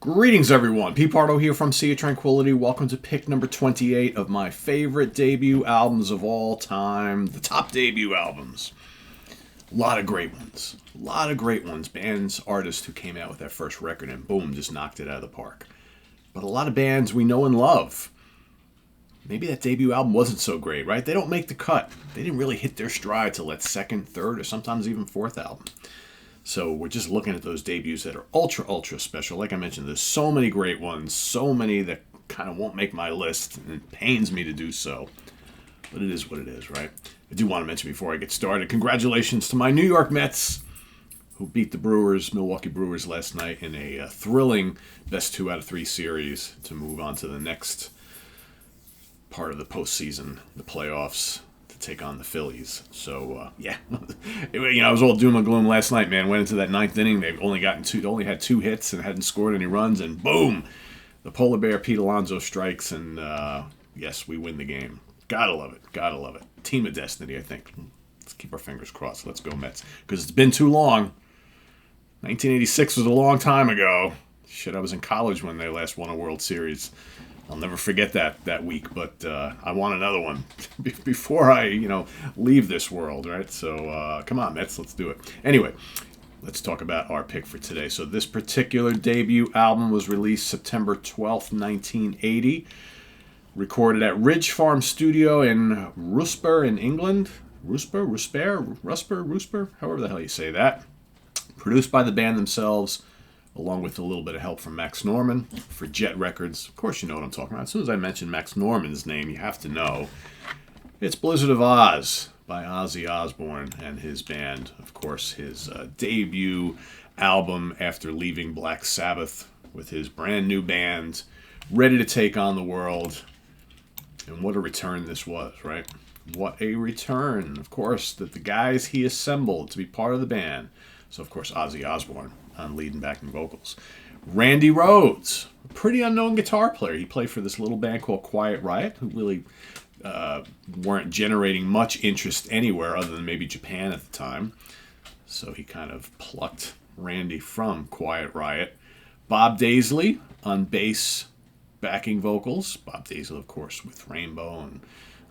Greetings, everyone. Pete Pardo here from Sea of Tranquility. Welcome to pick number 28 of my favorite debut albums of all time. The top debut albums. A lot of great ones. A lot of great ones. Bands, artists who came out with that first record and boom, just knocked it out of the park. But a lot of bands we know and love. Maybe that debut album wasn't so great, right? They don't make the cut. They didn't really hit their stride till that second, third, or sometimes even fourth album. So we're just looking at those debuts that are ultra, ultra special. Like I mentioned, there's so many great ones, so many that kind of won't make my list, and it pains me to do so. But it is what it is, right? I do want to mention before I get started, congratulations to my New York Mets, who beat the Milwaukee Brewers last night in a thrilling best 2 out of 3 series to move on to the next part of the postseason, the playoffs, to take on the Phillies. So yeah, I was all doom and gloom last night, man. Went into that ninth inning, they only had 2 hits and hadn't scored any runs, and boom, the polar bear Pete Alonso strikes, and yes, we win the game. Gotta love it, gotta love it. Team of destiny, I think. Let's keep our fingers crossed. Let's go Mets, because it's been too long. 1986 was a long time ago. Shit, I was in college when they last won a World Series. I'll never forget that week, but I want another one before I, leave this world, right? So come on, Mets, let's do it. Anyway, let's talk about our pick for today. So this particular debut album was released September 12th, 1980. Recorded at Ridge Farm Studio in Rusper in England. Rusper, however the hell you say that. Produced by the band themselves, along with a little bit of help from Max Norman for Jet Records. Of course, you know what I'm talking about. As soon as I mention Max Norman's name, you have to know. It's Blizzard of Oz by Ozzy Osbourne and his band. Of course, his debut album after leaving Black Sabbath with his brand new band, ready to take on the world. And what a return this was, right? What a return. Of course, that the guys he assembled to be part of the band. So, of course, Ozzy Osbourne on lead and backing vocals. Randy Rhoads, a pretty unknown guitar player. He played for this little band called Quiet Riot, who really weren't generating much interest anywhere other than maybe Japan at the time. So he kind of plucked Randy from Quiet Riot. Bob Daisley on bass backing vocals. Bob Daisley, of course, with Rainbow and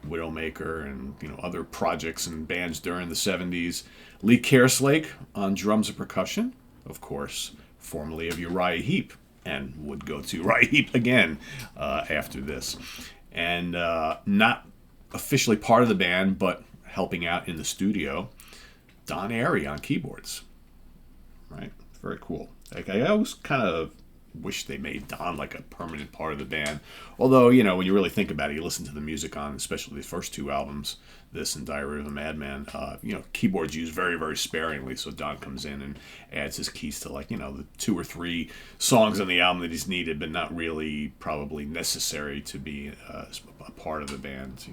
Widowmaker and other projects and bands during the 70s. Lee Kerslake on drums and percussion. Of course, formerly of Uriah Heep, and would go to Uriah Heep again after this. And not officially part of the band, but helping out in the studio, Don Airey on keyboards. Right? Very cool. I always kind of wish they made Don like a permanent part of the band. Although, when you really think about it, you listen to the music on, especially these first 2 albums, this and Diary of a Madman, keyboards used very, very sparingly. So Don comes in and adds his keys to the 2 or 3 songs on the album that he's needed, but not really probably necessary to be a part of the band,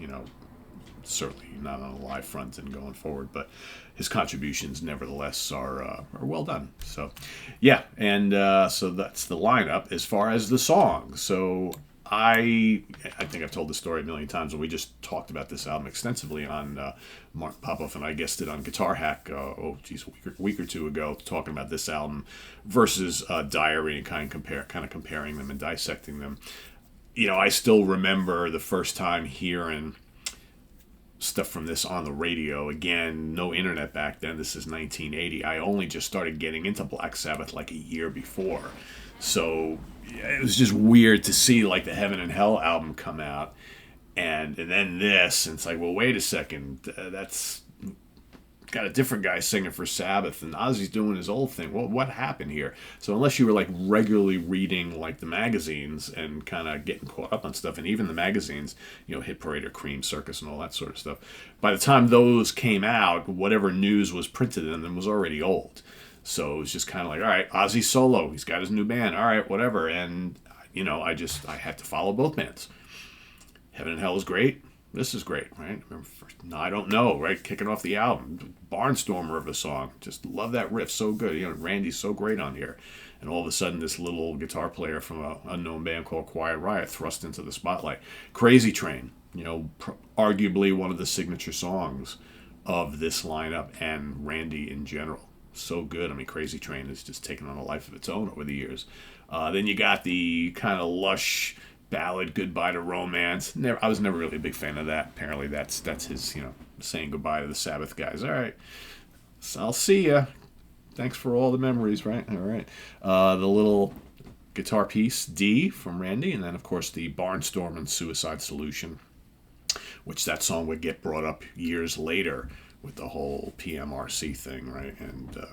certainly not on a live front and going forward, but his contributions nevertheless are well done. So yeah, and so that's the lineup as far as the songs. So I think I've told this story a million times, and we just talked about this album extensively on Mark Popoff and I guested on Guitar Hack a week or 2 ago, talking about this album versus Diary and kind of comparing them and dissecting them. I still remember the first time hearing stuff from this on the radio. Again, no internet back then. This is 1980. I only just started getting into Black Sabbath like a year before. So it was just weird to see the Heaven and Hell album come out and then this, and it's like, well, wait a second, that's got a different guy singing for Sabbath, and Ozzy's doing his old thing. Well, what happened here? So unless you were regularly reading the magazines and kind of getting caught up on stuff, and even the magazines, Hit Parade or Cream Circus and all that sort of stuff, by the time those came out, whatever news was printed in them was already old. So it was just kind of like, all right, Ozzy solo, he's got his new band, all right, whatever. And I had to follow both bands. Heaven and Hell is great. This is great, right? Remember first, No, I Don't Know, right? Kicking off the album. Barnstormer of a song. Just love that riff. So good. Randy's so great on here. And all of a sudden, this little guitar player from an unknown band called Quiet Riot thrust into the spotlight. Crazy Train, arguably one of the signature songs of this lineup and Randy in general. so good. I mean, Crazy Train has just taken on a life of its own over the years. Then you got the kind of lush ballad "Goodbye to Romance." I was never really a big fan of that. Apparently, that's his, saying goodbye to the Sabbath guys. All right, so I'll see ya. Thanks for all the memories, right? All right. The little guitar piece D from Randy, and then of course the Barnstorm and Suicide Solution, which that song would get brought up years later with the whole PMRC thing, right? And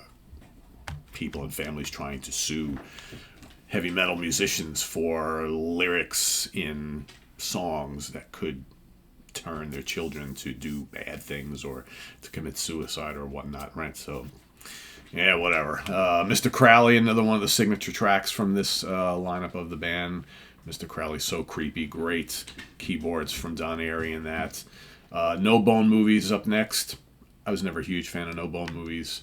people and families trying to sue heavy metal musicians for lyrics in songs that could turn their children to do bad things or to commit suicide or whatnot, right? So, yeah, whatever. Mr. Crowley, another one of the signature tracks from this lineup of the band. Mr. Crowley's so creepy. Great keyboards from Don Airey in that. No Bone Movies up next. I was never a huge fan of No Bone Movies.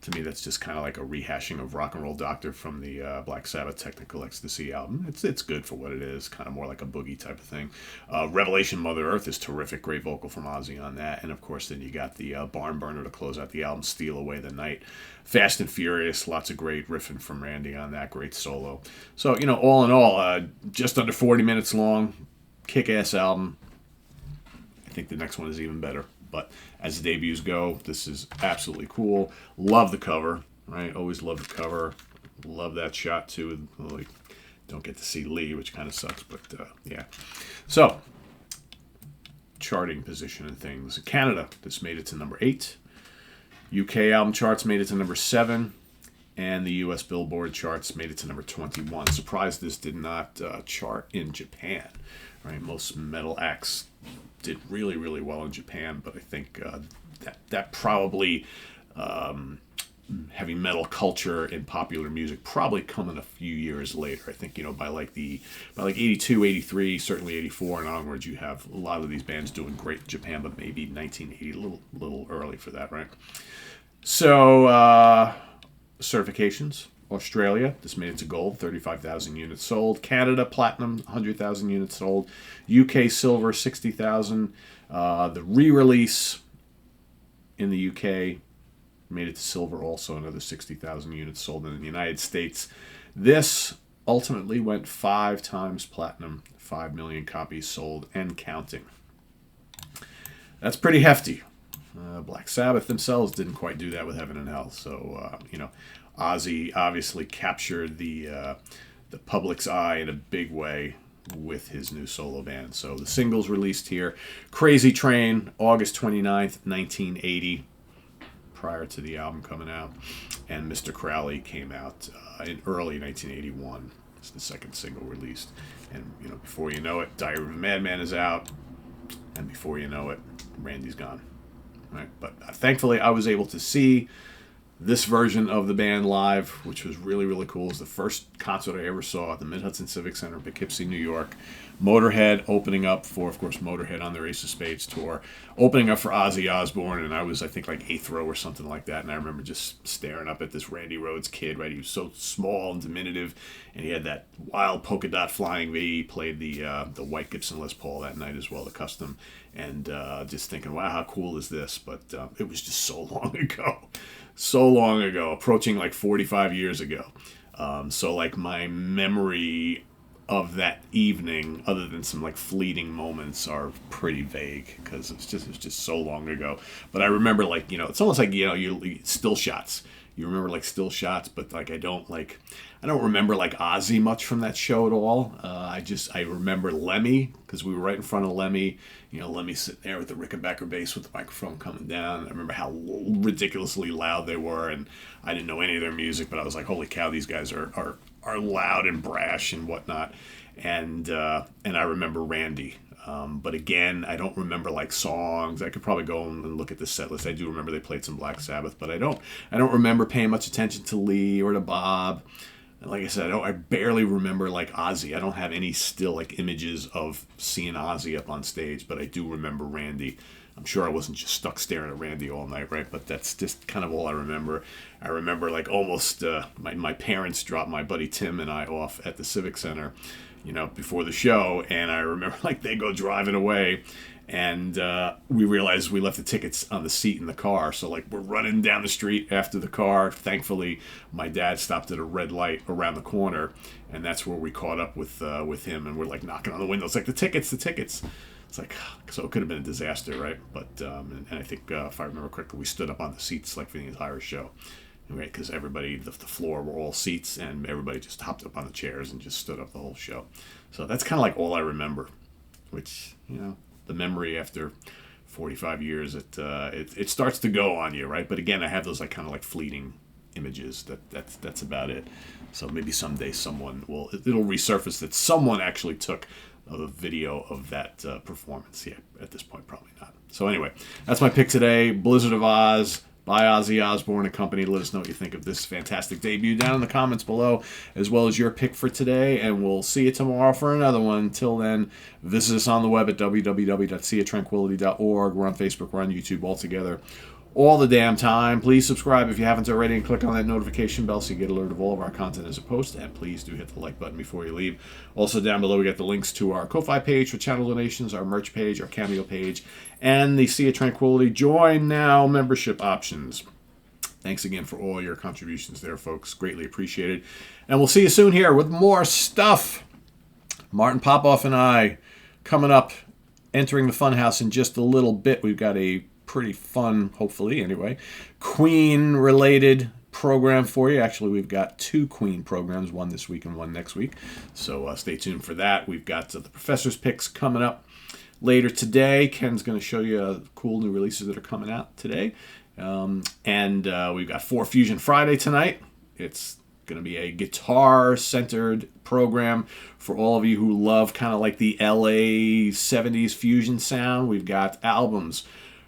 To me, that's just kind of like a rehashing of Rock and Roll Doctor from the Black Sabbath Technical Ecstasy album. It's good for what it is, kind of more like a boogie type of thing. Revelation Mother Earth is terrific, great vocal from Ozzy on that. And of course, then you got the Barn Burner to close out the album, Steal Away the Night. Fast and Furious, lots of great riffing from Randy on that, great solo. So, all in all, just under 40 minutes long, kick-ass album. I think the next one is even better. But as the debuts go, this is absolutely cool. Love the cover, right? Always love the cover. Love that shot, too. Like, don't get to see Lee, which kind of sucks, but yeah. So, charting position and things. Canada, this made it to number 8. UK album charts made it to number 7. And the US Billboard charts made it to number 21. Surprised this did not chart in Japan, right? Most metal acts did really, really well in Japan, but I think that probably heavy metal culture in popular music probably coming a few years later. I think, by like 82, 83, certainly 84 and onwards, you have a lot of these bands doing great in Japan, but maybe 1980, a little early for that, right? So, certifications. Australia, this made it to gold, 35,000 units sold. Canada, platinum, 100,000 units sold. UK, silver, 60,000. The re-release in the UK made it to silver also, another 60,000 units sold. And in the United States, this ultimately went 5 times platinum, 5 million copies sold and counting. That's pretty hefty. Black Sabbath themselves didn't quite do that with Heaven and Hell. So, Ozzy obviously captured the public's eye in a big way with his new solo band. So the singles released here: Crazy Train, August 29th, 1980, prior to the album coming out. And Mr. Crowley came out in early 1981. It's the second single released. And, before you know it, Diary of a Madman is out. And before you know it, Randy's gone. Right? But thankfully, I was able to see this version of the band live, which was really, really cool. It was the first concert I ever saw at the Mid-Hudson Civic Center in Poughkeepsie, New York. Motorhead opening up for, of course, Motorhead on their Ace of Spades tour, opening up for Ozzy Osbourne, and I was, I think, like 8th row or something like that, and I remember just staring up at this Randy Rhoads kid, right? He was so small and diminutive, and he had that wild polka dot flying V. He played the white Gibson Les Paul that night as well, the custom, and just thinking, wow, how cool is this? But it was just so long ago. So long ago, approaching like 45 years ago. So like my memory of that evening, other than some like fleeting moments, are pretty vague because it's just so long ago. But I remember, like, it's almost like, you still shots. You remember like still shots, but like I don't remember like Ozzy much from that show at all. I remember Lemmy, because we were right in front of Lemmy. Lemmy sitting there with the Rickenbacker bass with the microphone coming down. I remember how ridiculously loud they were, and I didn't know any of their music, but I was like, holy cow, these guys are loud and brash and whatnot. And I remember Randy. But again, I don't remember like songs. I could probably go and look at the set list. I do remember they played some Black Sabbath, but I don't remember paying much attention to Lee or to Bob. And like I said, I barely remember like Ozzy. I don't have any still like images of seeing Ozzy up on stage, but I do remember Randy. I'm sure I wasn't just stuck staring at Randy all night, right? But that's just kind of all I remember. I remember like almost my parents dropped my buddy Tim and I off at the Civic Center, before the show, and I remember like they go driving away, And we realized we left the tickets on the seat in the car. So like we're running down the street after the car. Thankfully, my dad stopped at a red light around the corner, and that's where we caught up with him. And we're like knocking on the windows, like the tickets. It's like, so it could have been a disaster, right? But and I think if I remember correctly, we stood up on the seats like for the entire show. Right, because everybody, the floor were all seats, and everybody just hopped up on the chairs and just stood up the whole show. So that's kind of like all I remember, which, the memory after 45 years, it starts to go on you, right? But again, I have those like kind of like fleeting images. That's about it. So maybe someday it'll resurface that someone actually took a video of that performance. Yeah, at this point, probably not. So anyway, that's my pick today, Blizzard of Oz by Ozzy Osbourne and company. Let us know what you think of this fantastic debut down in the comments below, as well as your pick for today, and we'll see you tomorrow for another one. Until then, visit us on the web at www.seatranquility.org. We're on Facebook, we're on YouTube, all together all the damn time. Please subscribe if you haven't already, and click on that notification bell so you get alert of all of our content as a post. And please do hit the like button before you leave. Also down below, we got the links to our Ko-Fi page for channel donations, our merch page, our Cameo page, and the Sea of Tranquility Join Now membership options. Thanks again for all your contributions there, folks. Greatly appreciated. And we'll see you soon here with more stuff. Martin Popoff and I coming up, entering the Funhouse in just a little bit. We've got a pretty fun, hopefully anyway, Queen-related program for you. Actually, we've got 2 Queen programs, one this week and one next week. So stay tuned for that. We've got the Professor's Picks coming up later today. Ken's going to show you cool new releases that are coming out today. And we've got 4 Fusion Friday tonight. It's going to be a guitar-centered program for all of you who love kind of like the LA 70s fusion sound. We've got albums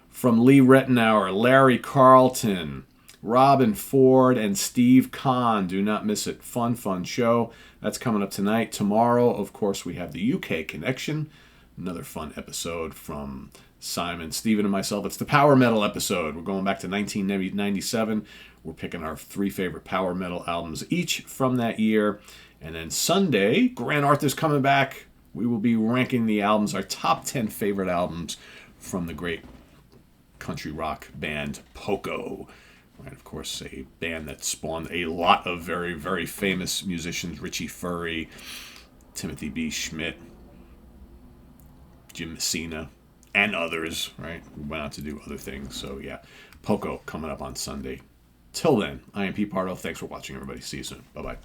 from Lee Rettenauer, Larry Carlton, Robin Ford, and Steve Kahn. Do not miss it. Fun show. That's coming up tonight. Tomorrow, of course, we have the UK Connection. Another fun episode from Simon, Steven, and myself. It's the Power Metal episode. We're going back to 1997. We're picking our 3 favorite power metal albums each from that year. And then Sunday, Grant Arthur's coming back. We will be ranking the albums, our top 10 favorite albums from the great country rock band Poco. Right, of course, a band that spawned a lot of very, very famous musicians: Richie Furry, Timothy B. Schmidt, Jim Messina, and others, right? We went on to do other things. So yeah, Poco coming up on Sunday. Till then, I am Pete Pardo. Thanks for watching, everybody. See you soon. Bye-bye.